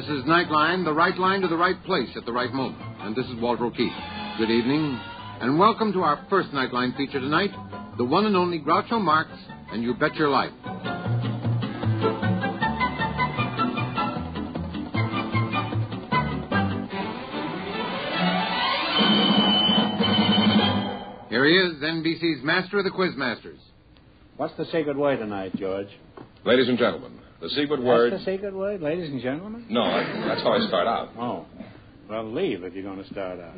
This is Nightline, the right line to the right place at the right moment. And this is Walter O'Keefe. Good evening, and welcome to our first Nightline feature tonight, the one and only Groucho Marx and You Bet Your Life. Here he is, NBC's master of the Quizmasters. What's the secret word tonight, George? Ladies and gentlemen, the secret word... That's the secret word, ladies and gentlemen? No, that's how I start out. Oh. Well, leave if you're going to start out.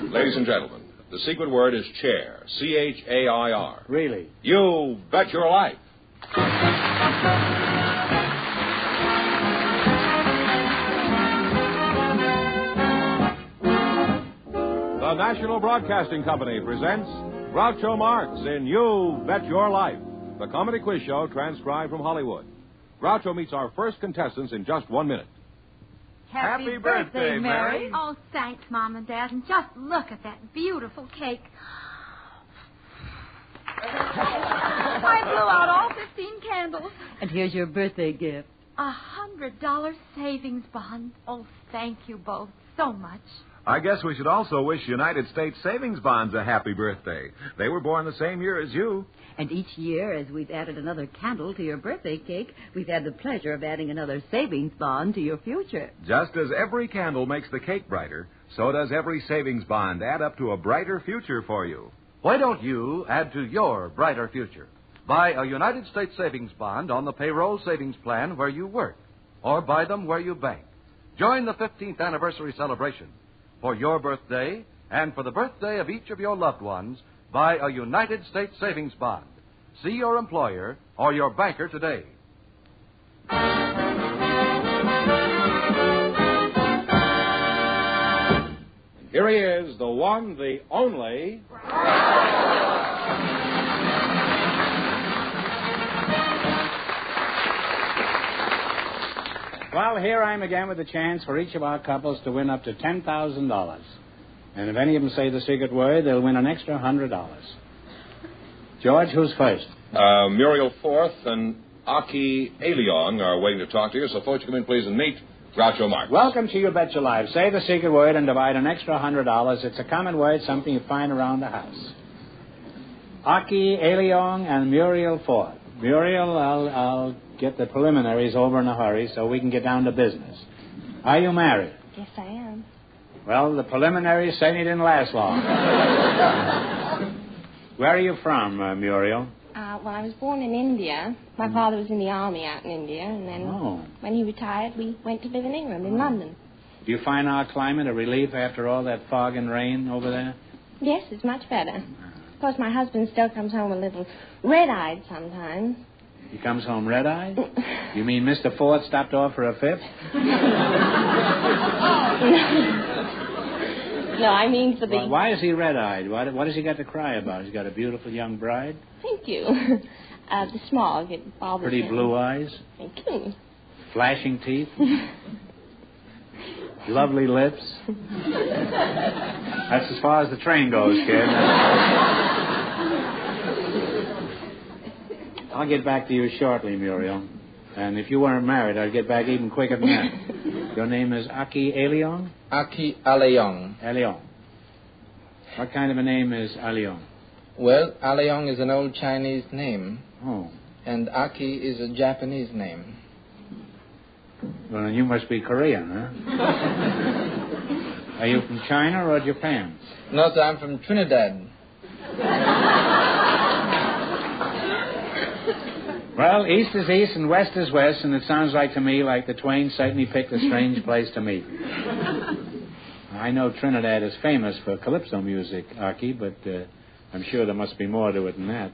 Ladies and gentlemen, the secret word is chair. C-H-A-I-R. Really? You bet your life. The National Broadcasting Company presents Groucho Marx in You Bet Your Life, the comedy quiz show transcribed from Hollywood. Groucho meets our first contestants in just 1 minute. Happy birthday, Mary. Oh, thanks, Mom and Dad. And just look at that beautiful cake. I blew out all 15 candles. And here's your birthday gift. $100 savings bond. Oh, thank you both so much. I guess we should also wish United States Savings Bonds a happy birthday. They were born the same year as you. And each year, as we've added another candle to your birthday cake, we've had the pleasure of adding another savings bond to your future. Just as every candle makes the cake brighter, so does every savings bond add up to a brighter future for you. Why don't you add to your brighter future? Buy a United States Savings Bond on the payroll savings plan where you work, or buy them where you bank. Join the 15th anniversary celebration. For your birthday and for the birthday of each of your loved ones, buy a United States Savings Bond. See your employer or your banker today. Here he is, the one, the only... Well, here I am again with a chance for each of our couples to win up to $10,000. And if any of them say the secret word, they'll win an extra $100. George, who's first? Muriel Forth and Aki Aliong are waiting to talk to you, so folks, come in, please, and meet Groucho Marx. Welcome to You Bet Your Life. Say the secret word and divide an extra $100. It's a common word, something you find around the house. Aki Aliong and Muriel Forth. Muriel, I'll get the preliminaries over in a hurry so we can get down to business. Are you married? Yes, I am. Well, the preliminaries certainly didn't last long. Where are you from, Muriel? Well, I was born in India. My father was in the army out in India, and then when he retired, we went to live in England, in London. Do you find our climate a relief after all that fog and rain over there? Yes, it's much better. Of course, my husband still comes home a little red-eyed sometimes. He comes home red-eyed? You mean Mr. Ford stopped off for a fifth? No, I mean for the... Well, why is he red-eyed? What has he got to cry about? He's got a beautiful young bride? Thank you. The smog, it bothers Pretty him. blue eyes? Thank you. Flashing teeth? Lovely lips? That's as far as the train goes, kid. I'll get back to you shortly, Muriel. And if you weren't married, I'd get back even quicker than that. Your name is Aki Aliong? Aki Aliong. Aliong. What kind of a name is Aliong? Well, Aliong is an old Chinese name. Oh. And Aki is a Japanese name. Well, then you must be Korean, huh? Are you from China or Japan? No, sir, I'm from Trinidad. Well, east is east and west is west, and it sounds like to me like the twain certainly picked a strange place to meet. I know Trinidad is famous for calypso music, Aki, but I'm sure there must be more to it than that.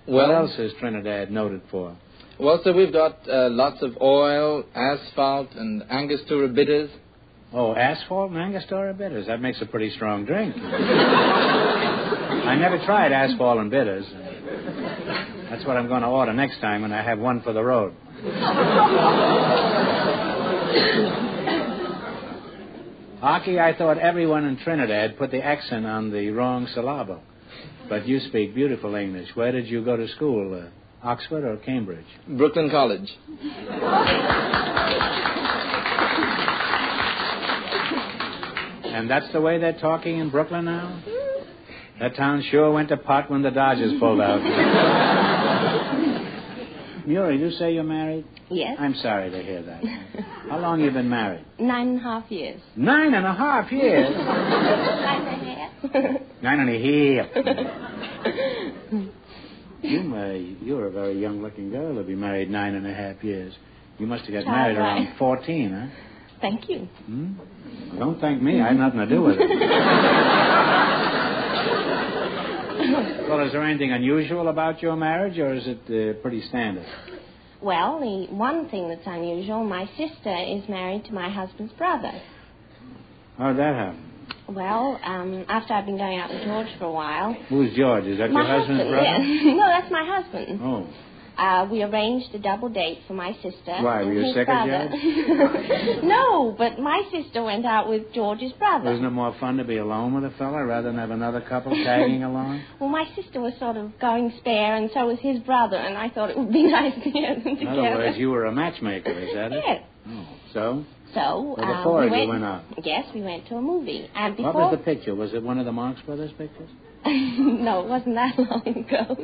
What else is Trinidad noted for? Well, sir, we've got lots of oil, asphalt, and Angostura bitters. Oh, asphalt and Angostura bitters. That makes a pretty strong drink. I never tried asphalt and bitters. That's what I'm going to order next time when I have one for the road. Aki, I thought everyone in Trinidad put the accent on the wrong syllable. But you speak beautiful English. Where did you go to school? Oxford or Cambridge? Brooklyn College. And that's the way they're talking in Brooklyn now? That town sure went to pot when the Dodgers pulled out. Muriel, you say you're married? Yes. I'm sorry to hear that. How long have you been married? 9.5 years. 9.5 years? 9.5. 9.5. You're a very young-looking girl to be married 9.5 years. You must have got married around 14, huh? Thank you. Well, don't thank me. I had nothing to do with it. Well, is there anything unusual about your marriage, or is it pretty standard? Well, the one thing that's unusual, my sister is married to my husband's brother. How'd that happen? Well, after I've been going out with George for a while... Who's George? Is that your husband's brother? Yeah. No, that's my husband. Oh. We arranged a double date for my sister. Why, were you sick of George? No, but my sister went out with George's brother. Isn't it more fun to be alone with a fella rather than have another couple tagging along? Well, my sister was sort of going spare, and so was his brother, and I thought it would be nice to get them together. In other words, you were a matchmaker, is that it? Yes. Oh, so? So, well, before you went out? Yes, we went to a movie. And before... What was the picture? Was it one of the Marx Brothers pictures? No, it wasn't that long ago.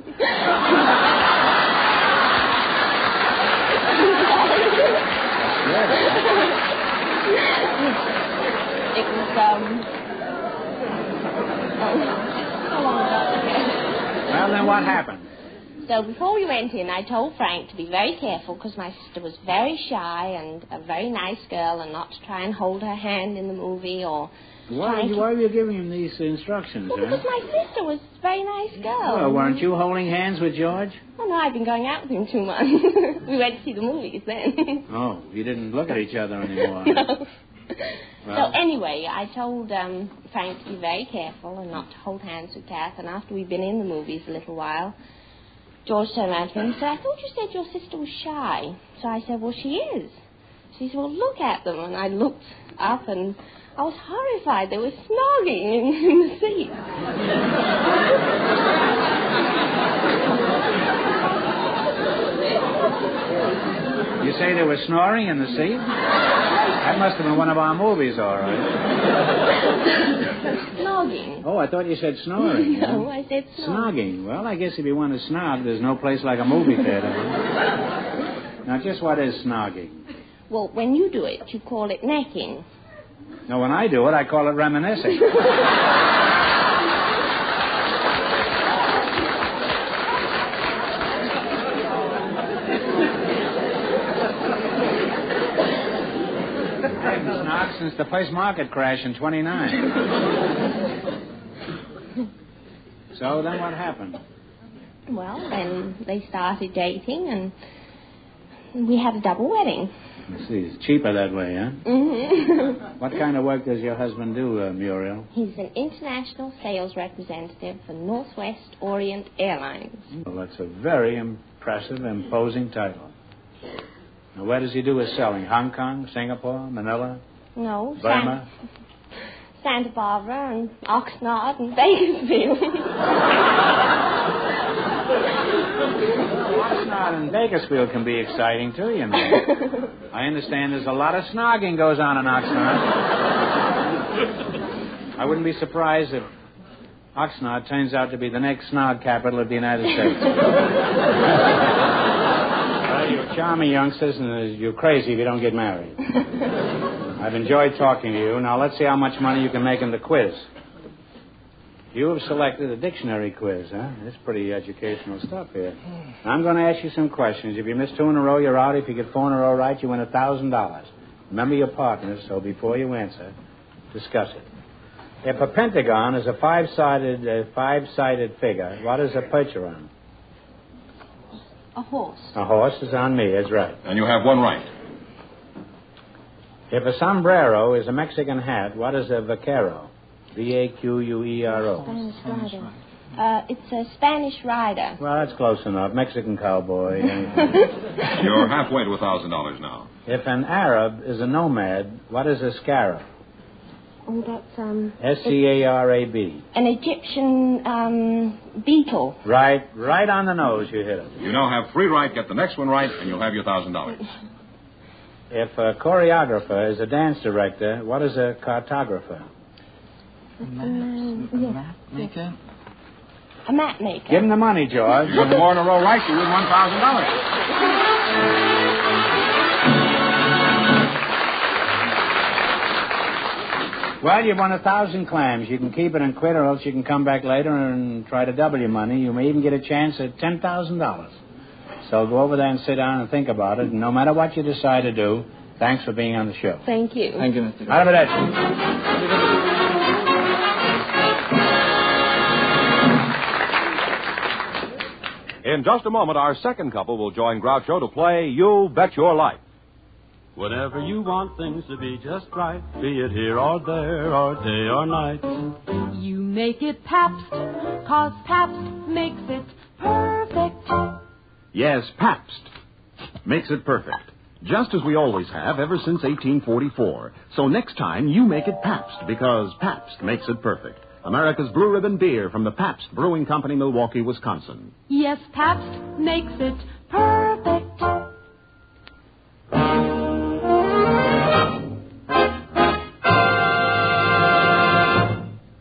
It was, how long ago? Well, then what happened? So before we went in, I told Frank to be very careful because my sister was very shy and a very nice girl and not to try and hold her hand in the movie or... Why were you giving him these instructions, Well, because my sister was a very nice girl. Well, weren't you holding hands with George? Oh, no, I've been going out with him too much. We went to see the movies then. Oh, you didn't look at each other anymore. No. Well. So anyway, I told Frank to be very careful and not to hold hands with Kath. And after we'd been in the movies a little while, George turned around to me and said, I thought you said your sister was shy. So I said, well, she is. She said, well, look at them. And I looked up and I was horrified. They were snogging in the seat. You say they were snoring in the seat? That must have been one of our movies, all right. Snogging. Oh, I thought you said snoring. No, I said snogging. Snogging. Well, I guess if you want to snog, there's no place like a movie theater. Now, just what is snogging? Well, when you do it, you call it necking. No, when I do it, I call it reminiscing. Since the place market crash in 29. So then what happened? Well, then they started dating, and we had a double wedding. I see. It's cheaper that way, huh? Mm-hmm. What kind of work does your husband do, Muriel? He's an international sales representative for Northwest Orient Airlines. Well, that's a very impressive, imposing title. Now, where does he do his selling? Hong Kong, Singapore, Manila? No, Burma? Santa Barbara and Oxnard and Bakersfield. Oxnard and Bakersfield can be exciting, too, you know. I understand there's a lot of snogging goes on in Oxnard. I wouldn't be surprised if Oxnard turns out to be the next snog capital of the United States. Well, you're charming youngsters, and you're crazy if you don't get married. I've enjoyed talking to you. Now, let's see how much money you can make in the quiz. You have selected a dictionary quiz, huh? It's pretty educational stuff here. Now, I'm going to ask you some questions. If you miss 2 in a row, you're out. If you get 4 in a row right, you win $1,000. Remember your partners, so before you answer, discuss it. If a pentagon is a five-sided figure, what is a percher on? A horse. A horse is on me, that's right. And you have one right. If a sombrero is a Mexican hat, what is a vaquero? V-A-Q-U-E-R-O. Spanish rider. It's a Spanish rider. Well, that's close enough. Mexican cowboy. You're halfway to $1,000 now. If an Arab is a nomad, what is a scarab? Oh, that's, S-C-A-R-A-B. An Egyptian, beetle. Right on the nose, you hit it. You now have 3 right. Get the next one right, and you'll have your $1,000. If a choreographer is a dance director, what is a cartographer? Map maker? A map maker. Give him the money, George. You've more in a row right, you win $1,000. Well, you've won 1,000 clams. You can keep it and quit, or else you can come back later and try to double your money. You may even get a chance at $10,000. So go over there and sit down and think about it. And no matter what you decide to do, thanks for being on the show. Thank you. Thank you, Mr. Arrivederci. In just a moment, our second couple will join Groucho to play You Bet Your Life. Whenever you want things to be just right, be it here or there or day or night, You make it Pabst, 'cause Pabst makes it perfect. Yes, Pabst makes it perfect. Just as we always have ever since 1844. So next time, you make it Pabst, because Pabst makes it perfect. America's Blue Ribbon beer from the Pabst Brewing Company, Milwaukee, Wisconsin. Yes, Pabst makes it perfect.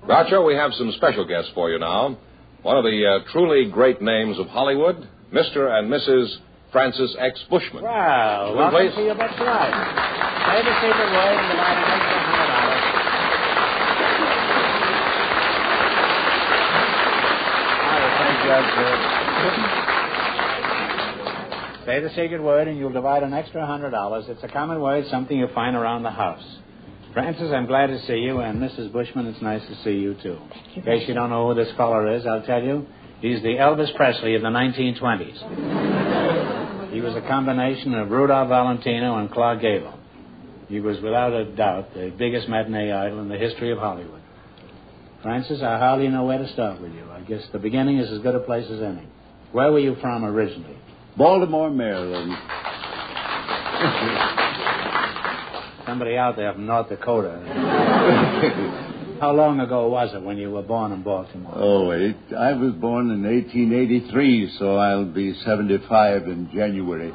Groucho, we have some special guests for you now. One of the truly great names of Hollywood, Mr. and Mrs. Francis X. Bushman. Well, welcome to You Bet Your Life. Say the secret word and divide an extra $100. Say the secret word and you'll divide an extra $100. It's a common word, something you find around the house. Francis, I'm glad to see you, and Mrs. Bushman, it's nice to see you, too. In case you don't know who this fellow is, I'll tell you. He's the Elvis Presley of the 1920s. He was a combination of Rudolph Valentino and Clark Gable. He was, without a doubt, the biggest matinee idol in the history of Hollywood. Francis, I hardly know where to start with you. I guess the beginning is as good a place as any. Where were you from originally? Baltimore, Maryland. Somebody out there from North Dakota. How long ago was it when you were born in Baltimore? I was born in 1883, so I'll be 75 in January.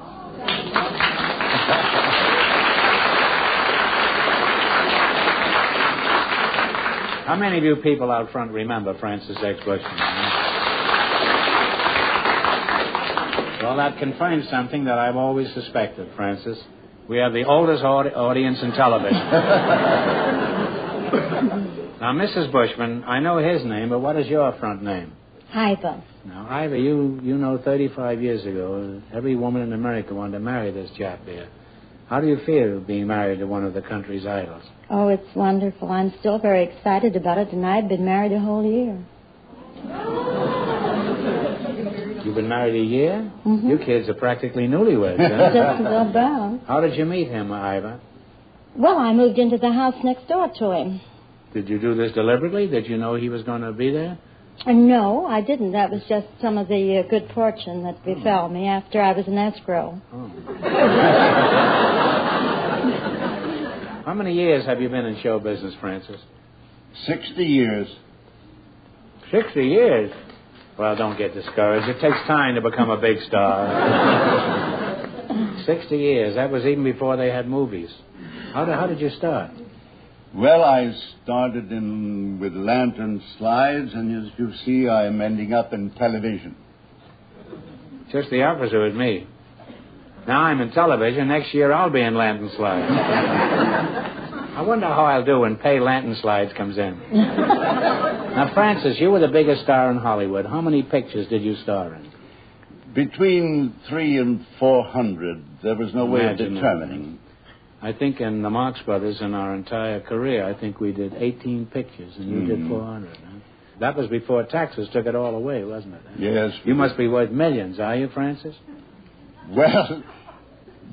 How many of you people out front remember Francis X. Bushman? Well, that confirms something that I've always suspected, Francis. We have the oldest audience in television. Now, Mrs. Bushman, I know his name, but what is your front name? Ivor. Now, Ivor, you know 35 years ago, every woman in America wanted to marry this chap there. How do you feel being married to one of the country's idols? Oh, it's wonderful. I'm still very excited about it, and I've been married a whole year. You've been married a year? Mm-hmm. You kids are practically newlyweds, huh? Just about. How did you meet him, Ivor? Well, I moved into the house next door to him. Did you do this deliberately? Did you know he was going to be there? No, I didn't. That was just some of the good fortune that befell me after I was in escrow. Oh. How many years have you been in show business, Francis? 60 years. 60 years? Well, don't get discouraged. It takes time to become a big star. 60 years. That was even before they had movies. How did you start? Well, I started with lantern slides, and as you see, I'm ending up in television. Just the opposite with me. Now I'm in television. Next year I'll be in lantern slides. I wonder how I'll do when Pay Lantern Slides comes in. Now, Francis, you were the biggest star in Hollywood. How many pictures did you star in? Between 300 and 400. There was no way of determining. I think in the Marx Brothers, in our entire career, I think we did 18 pictures, and you did 400. Huh? That was before taxes took it all away, wasn't it? Yes. You must be worth millions, are you, Francis? Well,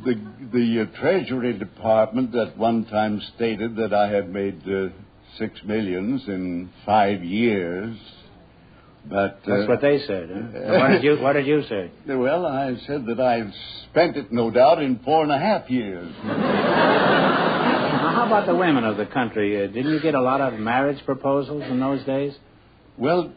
the Treasury Department at one time stated that I had made $6 million in 5 years. But that's what they said. Huh? What did you say? Well, I said that I've spent it, no doubt, in 4.5 years. Now, how about the women of the country? Didn't you get a lot of marriage proposals in those days? Well,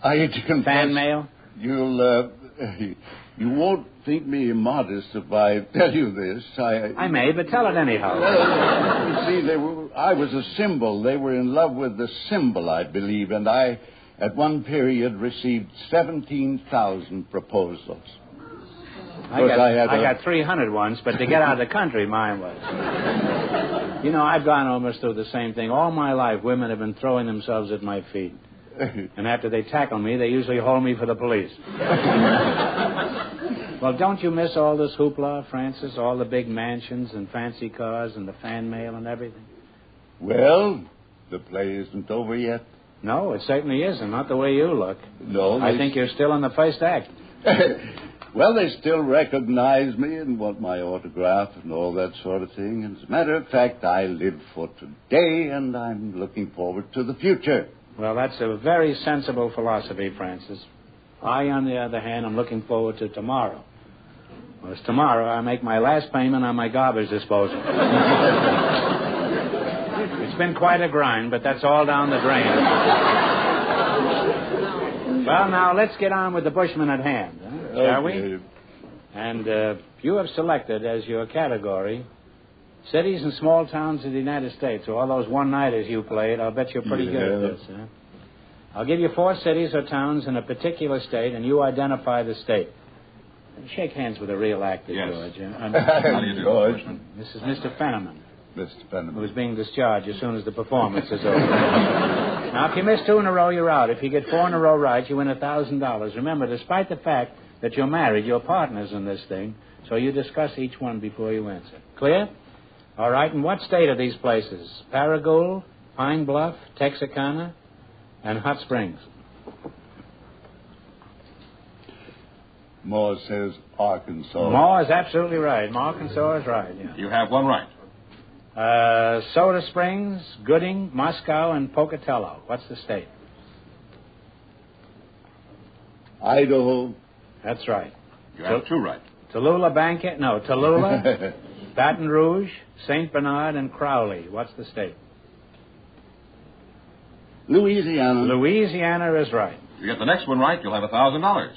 I had to confess. Fan mail? You won't think me immodest if I tell you this. I may, but tell it anyhow. You see, I was a symbol. They were in love with the symbol, I believe, and I, at one period, received 17,000 proposals. I got 300 once, but to get out of the country, mine was. You know, I've gone almost through the same thing. All my life, women have been throwing themselves at my feet. And after they tackle me, they usually hold me for the police. Well, don't you miss all this hoopla, Francis? All the big mansions and fancy cars and the fan mail and everything? Well, the play isn't over yet. No, it certainly isn't. Not the way you look. No. I think you're still in the first act. Well, they still recognize me and want my autograph and all that sort of thing. As a matter of fact, I live for today, and I'm looking forward to the future. Well, that's a very sensible philosophy, Francis. I, on the other hand, am looking forward to tomorrow. Well, it's tomorrow I make my last payment on my garbage disposal. It's been quite a grind, but that's all down the drain. Well, now, let's get on with the Bushman at hand, shall we? And you have selected as your category cities and small towns in the United States. So all those one-nighters you played, I'll bet you're pretty good at this. Huh? I'll give you 4 cities or towns in a particular state, and you identify the state. Shake hands with a real actor, yes. George. How do you do, George? This is Mr. Fenneman. Mr. Fenneman. Who's being discharged as soon as the performance is over. Now, if you miss 2 in a row, you're out. If you get 4 in a row right, you win $1,000. Remember, despite the fact that you're married, you're partners in this thing, so you discuss each one before you answer. Clear? All right, and what state are these places? Paragould, Pine Bluff, Texarkana, and Hot Springs. Moore says Arkansas. Moore is absolutely right. Arkansas is right, yeah. You have one right. Soda Springs, Gooding, Moscow, and Pocatello. What's the state? Idaho. That's right. You have 2 right. Tallulah, Baton Rouge, St. Bernard, and Crowley. What's the state? Louisiana. Louisiana is right. If you get the next one right, you'll have $1,000.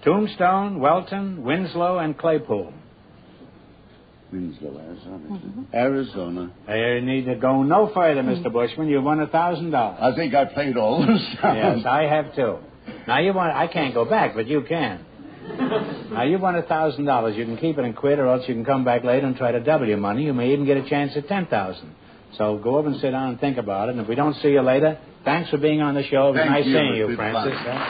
Tombstone, Welton, Winslow, and Claypool. Winslow, Arizona. Mm-hmm. Arizona. You need to go no further, Mr. Bushman. You've won $1,000. I think I played all those times. Yes, I have too. Now I can't go back, but you can. Now you won $1,000. You can keep it and quit, or else you can come back later and try to double your money. You may even get a chance at $10,000. So go over and sit down and think about it. And if we don't see you later, thanks for being on the show. It was nice seeing you, Francis. Goodbye.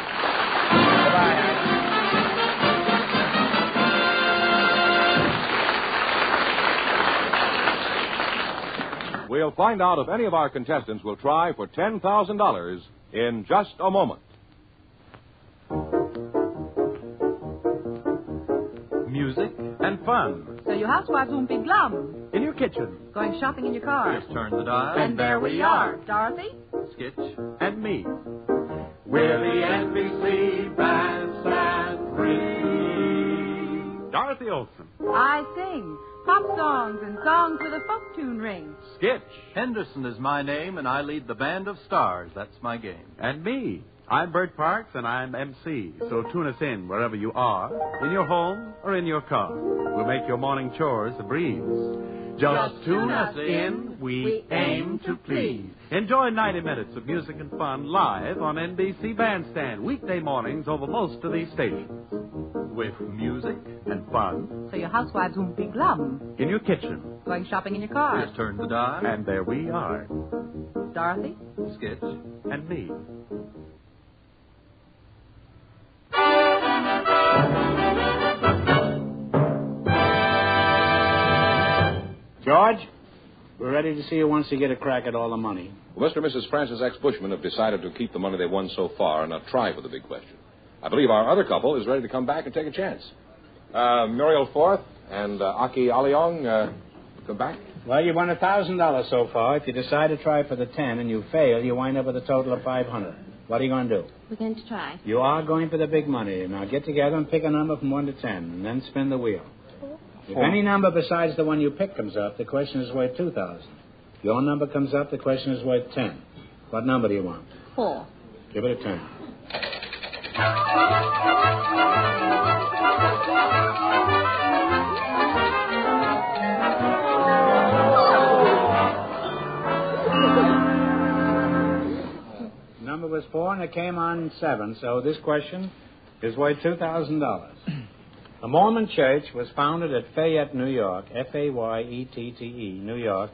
We'll find out if any of our contestants will try for $10,000 in just a moment. Music and fun. So your housewives won't be glum. In your kitchen. Going shopping in your car. Just turn the dial. And there we are. Dorothy? Skitch and me. We're the NBC Bandstand 3. Dorothy Olson. I sing pop songs and songs with a folk tune ring. Skitch. Henderson is my name, and I lead the Band of Stars. That's my game. And me. I'm Bert Parks, and I'm MC. So tune us in wherever you are, in your home or in your car. We'll make your morning chores a breeze. Just tune us in. We aim to please. Enjoy 90 minutes of music and fun live on NBC Bandstand, weekday mornings over most of these stations. With music and fun. So your housewives won't be glum. In your kitchen. Going shopping in your car. Just turn the dial. And there we are. Dorothy? Skitch. And me. George, we're ready to see you once you get a crack at all the money. Well, Mr. and Mrs. Francis X. Bushman have decided to keep the money they've won so far and not try for the big question. I believe our other couple is ready to come back and take a chance. Muriel Forth and Aki Aliong, come back. Well, you won $1,000 so far. If you decide to try for the 10 and you fail, you wind up with a total of $500. What are you going to do? We're going to try. You are going for the big money. Now get together and pick a number from 1 to 10, and then spin the wheel. If any number besides the one you pick comes up, the question is worth $2,000. If your number comes up, the question is worth 10. What number do you want? 4. Give it a turn. Number was 4 and it came on 7, so this question is worth $2,000. The Mormon Church was founded at Fayette, New York, F-A-Y-E-T-T-E, New York,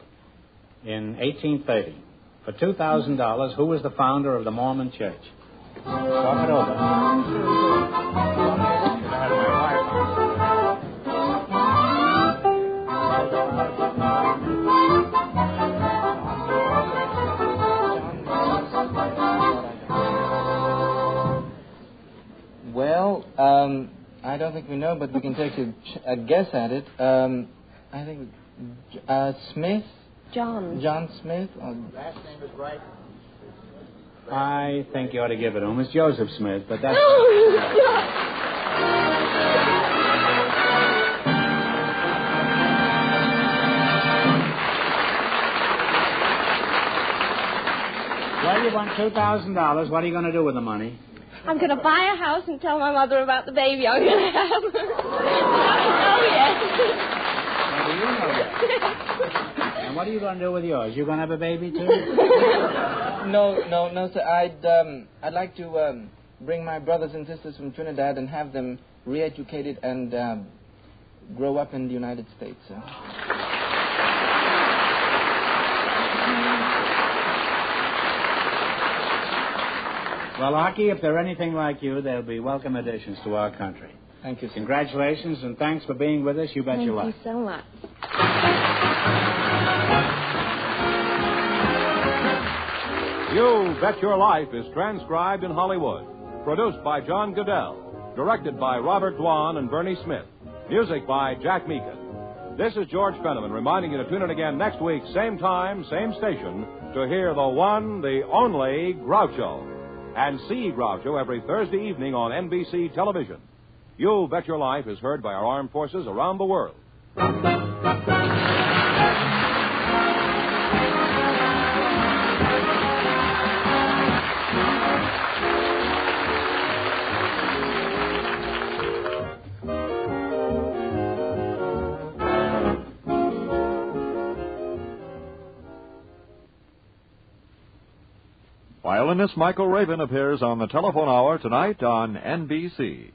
in 1830. For $2,000, who was the founder of the Mormon Church? Talk it over. Well, I don't think we know, but we can take a guess at it. I think Smith? John Smith? Last name is right. I think you ought to give it to him. It's Joseph Smith, but that's... Well, you won $2,000. What are you going to do with the money? I'm going to buy a house and tell my mother about the baby I'm going to have. How do you know that? And what are you going to do with yours? You going to have a baby, too? No, sir. I'd like to bring my brothers and sisters from Trinidad and have them re-educated and grow up in the United States, sir. Well, Archie, if they're anything like you, they'll be welcome additions to our country. Thank you, sir. Congratulations, and thanks for being with us. You bet your life. Thank you so much. You Bet Your Life is transcribed in Hollywood. Produced by John Goodell. Directed by Robert Dwan and Bernie Smith. Music by Jack Meakin. This is George Fenneman reminding you to tune in again next week, same time, same station, to hear the one, the only Groucho. And see Groucho every Thursday evening on NBC television. You Bet Your Life is heard by our armed forces around the world. Violinist Michael Rabin appears on the telephone hour tonight on NBC.